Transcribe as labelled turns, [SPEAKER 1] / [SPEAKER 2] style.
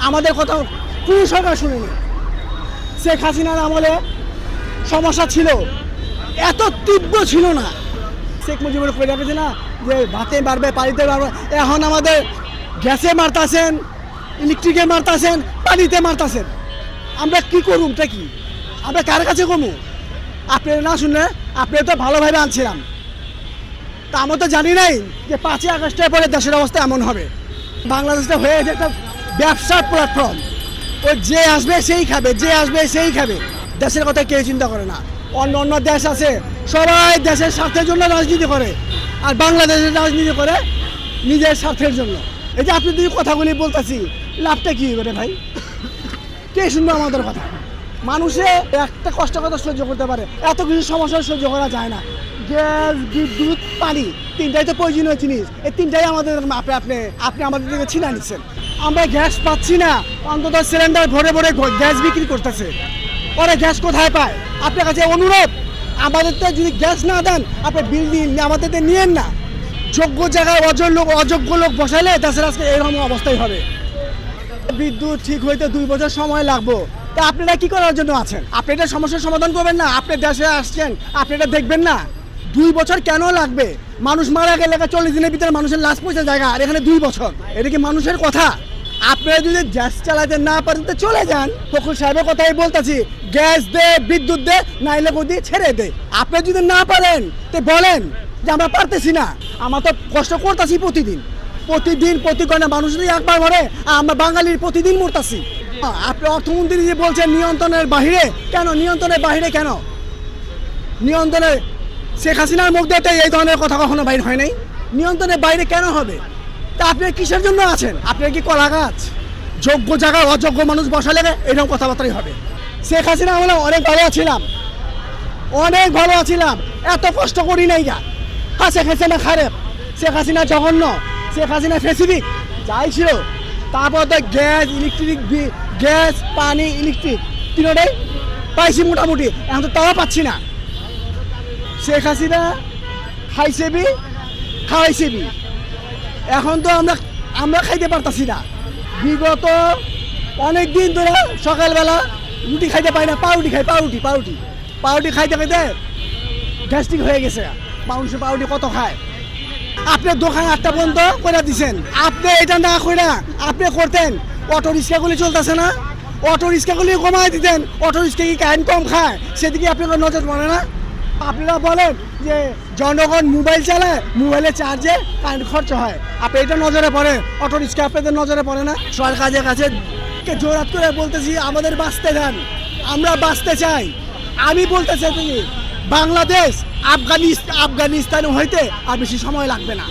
[SPEAKER 1] আমাদের কথা কোনো সরকার শুনেনি। শেখ হাসিনার আমলে সমস্যা ছিল, এত তীব্র ছিল না। শেখ মুজিবুর করে রেখেছে না যে ভাতে মারবে, পানিতে মারবে, এখন আমাদের গ্যাসে মারতাছেন, ইলেকট্রিকে মারতাছেন, পানিতে মারতাছেন। আমরা কি করুম? এটা কি আমরা কার কাছে কমু? আপনি না শুনলে আপনি তো ভালোভাবে আনছিলাম, তা আমরা তো জানি নাই যে 5ই আগস্টের পরে দেশের অবস্থা এমন হবে। বাংলাদেশটা হয়ে গেছে একটা ব্যবসার প্ল্যাটফর্ম। ও যে আসবে সেই খাবে, যে আসবে সেই খাবে, দেশের কথা কেউ চিন্তা করে না। অন্য অন্য দেশ আছে, সবাই দেশের স্বার্থের জন্য রাজনীতি করে, আর বাংলাদেশের রাজনীতি করে নিজের স্বার্থের জন্য। এই যে আপনি যদি কথাগুলি বলতেছি, লাভটা কী হবে ভাই? কে শুনবে আমাদের কথা? মানুষে একটা কষ্ট কথা সহ্য করতে পারে, এত কিছু সমস্যা সহ্য করা যায় না। গ্যাস, বিদ্যুৎ, পানি, তিনটাই তো প্রয়োজনীয় জিনিস। এই তিনটাই আমাদের আপনি আমাদের থেকে ছিনা নিচ্ছেন। আমরা গ্যাস পাচ্ছি না, অন্তত সিলিন্ডার ভরে ভরে গ্যাস বিক্রি করতেছে। পরে গ্যাস কোথায় পায়? আপনার কাছে অনুরোধ, আমাদের তো যদি গ্যাস না দেন, আপনি বিল দিন, আমাদের নিয়েন না। যোগ্য জায়গায় অযোগ্য লোক বসাইলে দেশের আজকে এরকম অবস্থাই হবে। বিদ্যুৎ ঠিক হইতে 2 বছর সময় লাগবে। তা আপনারা কি করার জন্য আছেন? আপনি এটা সমস্যার সমাধান করবেন না? আপনি দেশে আসছেন, আপনি এটা দেখবেন না? 2 বছর কেন লাগবে? মানুষ মারা গেলে 40 দিনের ভিতরে মানুষের লাশ পৌঁছে জায়গা, আর এখানে 2 বছর। এটা কি মানুষের কথা? আপনারা যদি গ্যাস চালাতে না পারেন তো চলে যান। ফখরুল সাহেবের কথাই বলতেছি, গ্যাস দে, বিদ্যুৎ দে, নাইলে গদি ছেড়ে দে। আপনি যদি না পারেন তো বলেন যে আমরা পারতেছি না। আমরা তো কষ্ট করতেছি প্রতি ঘন্টা মানুষ যদি একবার মরে, আমরা বাঙালির প্রতিদিন মরতাছি। আপনি অর্থমন্ত্রী যে বলছেন নিয়ন্ত্রণের বাহিরে, কেন নিয়ন্ত্রণের বাহিরে? কেন নিয়ন্ত্রণের? শেখ হাসিনার মুখ দিয়ে এই ধরনের কথা কখনো বাইর হয় নাই। নিয়ন্ত্রণের বাইরে কেন হবে? তা আপনি কিসের জন্য আছেন? আপনার কি কলা গাছ? যোগ্য জায়গায় অযোগ্য মানুষ বসালে এরকম কথাবার্তাই হবে। শেখ হাসিনা আমরা অনেক ভালো আছিলাম, এত কষ্ট করি নাই গা। হ্যাঁ, শেখ হাসিনা খারাপ, শেখ হাসিনা জঘন্য, শেখ হাসিনা ফেসিফিক যাই ছিল। তারপর তো গ্যাস, পানি, ইলেকট্রিক তিনটাই পাইছি মোটামুটি, এখন তো তাও পাচ্ছি না। শেখ হাসিনা খাইছেবি, খাওয়াইছেবি, এখন তো আমরা খাইতে পারতাছি না। বিগত অনেক দিন ধরে সকালবেলা রুটি খাইতে পাই না, পাউরুটি খাই, পাউরুটি খাইতে গ্যাস্ট্রিক হয়ে গেছে। মানুষ পাউরুটি কত খায়? আপনি দোকান 8টা পর্যন্ত করে দিচ্ছেন। আপনি এটা না করে আপনি করতেন, অটো রিক্সাগুলি চলতেছে না, অটো রিক্সাগুলি কমাই দিতেন। অটো রিক্সা কি কারেন্ট কম খায়? সেদিকে আপনার নজর পড়ে না? আপনারা বলেন যে জনগণ মোবাইল চালায়, মোবাইলে চার্জে কারেন্ট খরচ হয়, আপনি এটা নজরে পড়ে? অটো রিক্সা আপনাদের নজরে পড়ে না? সরকারের কাছে জোরাত করে বলতেছি, আমাদের বাঁচতে দেন, আমরা বাঁচতে চাই। আমি বলতে চাই বাংলাদেশ আফগানিস্তান হইতে আর বেশি সময় লাগবে না।